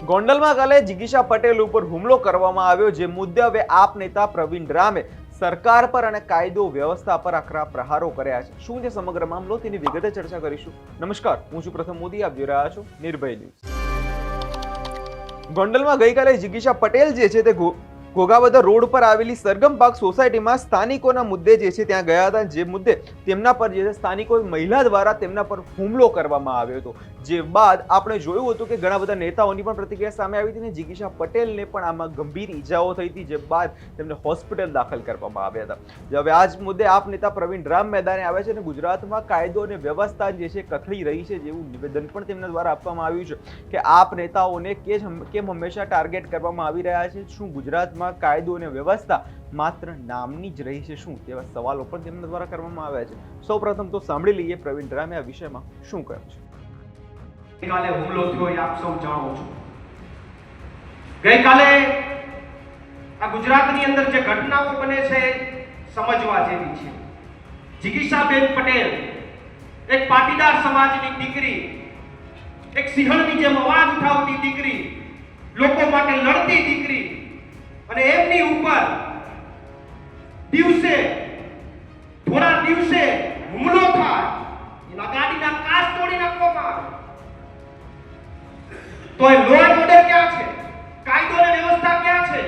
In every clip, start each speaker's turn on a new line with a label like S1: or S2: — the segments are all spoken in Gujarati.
S1: ગોંડલમાં કાલે જિગીશા પટેલ ઉપર હુમલો કરવામાં આવ્યો, જે મુદ્દે હવે આપ નેતા પ્રવીણ રામે સરકાર પર અને કાયદો વ્યવસ્થા પર આકરા પ્રહારો કર્યા છે. શું છે સમગ્ર મામલો, તેની વિગતે ચર્ચા કરીશું. નમસ્કાર, હું છું પ્રથમ મોદી, આપ જોઈ રહ્યા છો નિર્ભય ન્યૂઝ. ગોંડલમાં ગઈકાલે જિગીશા પટેલ જે છે તે ઘોઘાબદર રોડ પર આવેલી સરગમ પાર્ક સોસાયટીમાં સ્થાનિકોના મુદ્દે જે છે ત્યાં ગયા હતા, જે મુદ્દે તેમના પર જે છે સ્થાનિકો મહિલા દ્વારા તેમના પર હુમલો કરવામાં આવ્યો હતો. જે બાદ આપણે જોયું હતું કે ઘણા બધા નેતાઓની પણ પ્રતિક્રિયા સામે આવી હતી અને જિગીશા પટેલને પણ આમાં ગંભીર ઈજાઓ થઈ હતી, જે બાદ તેમને હોસ્પિટલ દાખલ કરવામાં આવ્યા હતા. હવે આ જ મુદ્દે આપ નેતા પ્રવીણ રામ મેદાને આવ્યા છે અને ગુજરાતમાં કાયદો અને વ્યવસ્થા જે છે કથળી રહી છે, જેવું નિવેદન પણ તેમના દ્વારા આપવામાં આવ્યું છે કે આપ નેતાઓને કેમ હંમેશા ટાર્ગેટ કરવામાં આવી રહ્યા છે. શું ગુજરાતમાં કાયદો અને વ્યવસ્થા માત્ર નામની જ રહી છે શું, તેવા સવાલો પણ તેમના દ્વારા કરવામાં આવ્યા છે. સૌપ્રથમ તો સાંભળી લઈએ પ્રવીણ રામે આ વિષયમાં શું કહ્યું છે.
S2: ગઈકાલે હુમલો થયો એ આપ સૌ જાણો છો. ગઈકાલે આ ગુજરાતની અંદર જે ઘટનાઓ બને છે સમજવા જેવી છે. જિગીશાબેન પટેલ એક પાટીદાર સમાજની દીકરી, એક સિંહણની જેમ અવાજ ઉઠાવતી દીકરી, લોકો માટે લડતી દીકરી, અને એમની ઉપર થોડા દિવસે હુમલો થાય, એના ગાડીના કાચ તોડી નાખવામાં આવે. તો એ લો એન્ડ ઓર્ડર ક્યાં છે? કાયદો અને વ્યવસ્થા ક્યાં છે?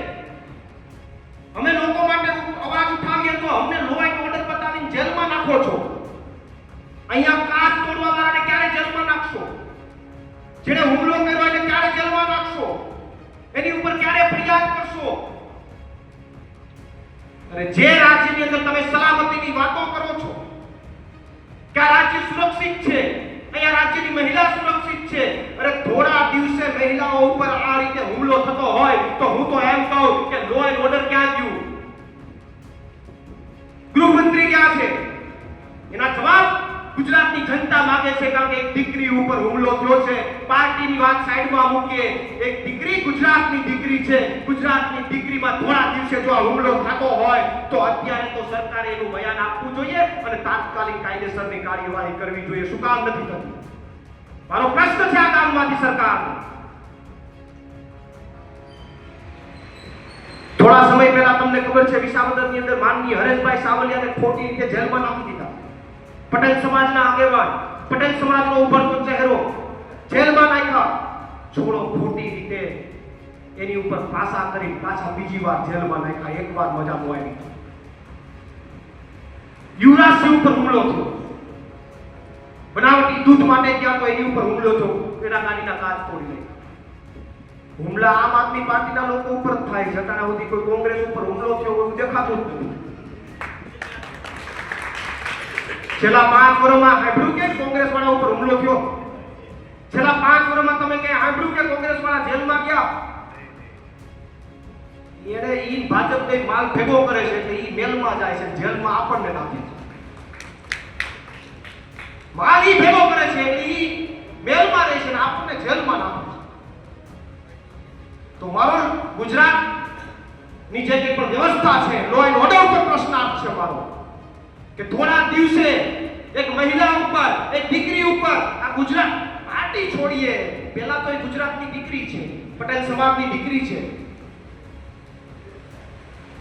S2: અમે લોકો માટે અવાજ ઉઠાવીએ તો અમને લો એન્ડ ઓર્ડર બતાવીને જેલમાં નાખો છો. અહીંયા કાચ તોડવા વાળાને ક્યારે જેલમાં નાખશો? જેણે હુમલો કર્યો એને ક્યારે જેલમાં નાખશો? એની ઉપર ક્યારે ફરિયાદ કરશો? અને જે રાજ્યની અંદર તમે સલામતીની વાતો કરો છો કે આ રાજ્ય સુરક્ષિત છે, અહીંયા રાજ્યની મહિલા સુરક્ષિત છે, અરે થોડા દિવસે મહિલાઓ ઉપર આ રીતે હુમલો થતો હોય તો હું તો એમ કહું કે લો એન્ડ ઓર્ડર ક્યાં ગયું? ગૃહમંત્રી ક્યાં છે? એના જવાબ ગુજરાતની જનતા માંગે છે. કારણ કે એક દીકરી ઉપર હુમલો થયો છે. પાર્ટીની વાત સાઈડમાં મૂકીએ, એક દીકરી ગુજરાતની દીકરી છે. ગુજરાતની દીકરીમાં થોડા દિવસે જો આ હુમલો થતો હોય તો અત્યારે તો સરકારે એનું બયાન આપવું જોઈએ અને તાત્કાલિક કાયદેસરની કાર્યવાહી કરવી જોઈએ. શું કામ નથી થતું? મારો પ્રશ્ન છે આ કામમાંથી સરકારને. થોડા સમય પહેલા તમને ખબર છે વિસાવદરની અંદર માનનીય હરેશભાઈ સાવલિયાને ખોટી રીતે જેલમાં નાખી દીધા. પટેલ સમાજના આગેવાન, પટેલ સમાજનો ઉભરતો ચહેરો જેલમાં નાખ્યા. છોડો, ખોટી રીતે એની ઉપર પાસા કરી પાછા બીજી વાર જેલમાં નાખ્યા. એક વાર મજા મોય. યુવરાજસિંહ ઉપર હુમલો થયો, બનાવટી દૂધ માટે ગયા તો એની ઉપર હુમલો થયો, એના ગાડીના કાચ તોડી નાખ્યા. હુમલા આમ આદમી પાર્ટીના લોકો ઉપર જ થાય છે. અત્યાર સુધી કોઈ કોંગ્રેસ ઉપર હુમલો થયો એવું દેખાતું જ નથી. છેલ્લા 5 વર્ષમાં સાંભળ્યું કે કોંગ્રેસ વાળા ઉપર હુમલો થયો? છેલ્લા 5 વર્ષમાં તમે ક્યાંય સાંભળ્યું કે કોંગ્રેસ વાળા જેલમાં ગયા? એને ઈ ભાજપ કઈ માલ ભેગો કરે છે એટલે ઈ મેલમાં જાય છે, જેલમાં આપણને નાખે છે. માલ ઈ ભેગો કરે છે એટલે ઈ મેલમાં રહે છે અને આપણને જેલમાં નાખે છે. તો મારો ગુજરાતની જે કંઈ પણ વ્યવસ્થા છે, લો એન્ડ ઓર્ડર ઉપર પ્રશ્નાર્થ છે મારો, કે થોડા દિવસે એક મહિલા ઉપર, એક દીકરી ઉપર, આ ગુજરાત પાર્ટી છોડીએ, પહેલા તો એ ગુજરાતની દીકરી છે, પટેલ સમાજની દીકરી છે,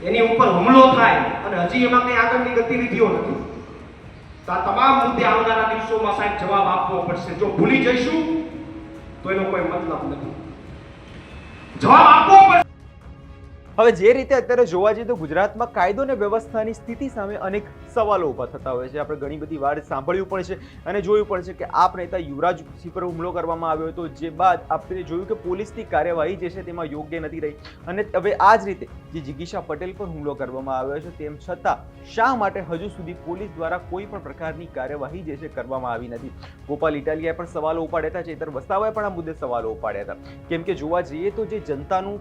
S2: એની ઉપર હુમલો થાય અને હજી એમાં કઈ આગળની ગતિવિધિઓ નથી. તો આ તમામ મુદ્દે આવનારા દિવસોમાં સાહેબ જવાબ આપવો પડશે. જો ભૂલી જઈશું તો એનો કોઈ મતલબ નથી. જવાબ આપવો પડશે.
S1: હવે જે રીતે અત્યારે જોવા જઈએ તો ગુજરાતમાં કાયદો અને વ્યવસ્થાની સ્થિતિ સામે અનેક સવાલો ઊભા થતા હોય છે. આપણે ઘણી બધી વાર સાંભળ્યું પણ છે અને જોયું પણ છે કે આપ નેતા યુવરાજસિંહ પર હુમલો કરવામાં આવ્યો હતો, જે બાદ આપણે જોયું કે પોલીસની કાર્યવાહી જે છે તેમાં યોગ્ય નથી રહી. અને હવે આ જ રીતે જે જિગીશા પટેલ પર હુમલો કરવામાં આવ્યો છે, તેમ છતાં શા માટે હજુ સુધી પોલીસ દ્વારા કોઈ પણ પ્રકારની કાર્યવાહી જે છે કરવામાં આવી નથી? ગોપાલ ઇટાલિયાએ પણ સવાલો ઉપાડ્યા હતા, ચેતર વસાવાએ પણ આ મુદ્દે સવાલો ઉપાડ્યા હતા. કેમ કે જોવા જઈએ તો જે જનતાનું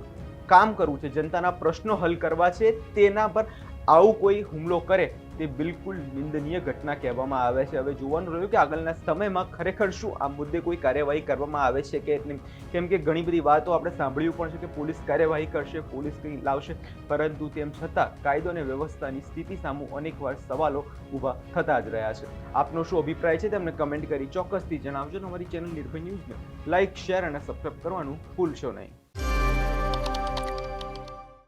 S1: કામ કરવું છે, જનતાના પ્રશ્નો હલ કરવા છે, તેના પર આવું કોઈ હુમલો કરે તે બિલકુલ નિંદનીય ઘટના કહેવામાં આવે છે. હવે જોવાનું રહ્યું કે આગળના સમયમાં ખરેખર શું આ મુદ્દે કોઈ કાર્યવાહી કરવામાં આવે છે કે નહીં, કેમ કે ઘણી બધી વાતો આપણે સાંભળ્યું પણ છે કે પોલીસ કાર્યવાહી કરશે, પોલીસ કંઈ લાવશે, પરંતુ તેમ છતાં કાયદો અને વ્યવસ્થાની સ્થિતિ સામે અનેકવાર સવાલો ઊભા થતા જ રહ્યા છે. આપનો શું અભિપ્રાય છે તેમને કમેન્ટ કરી ચોક્કસથી જણાવજો. અમારી ચેનલ નિર્ભય ન્યૂઝને લાઇક, શેર અને સબસ્ક્રાઇબ કરવાનું ભૂલશો નહીં.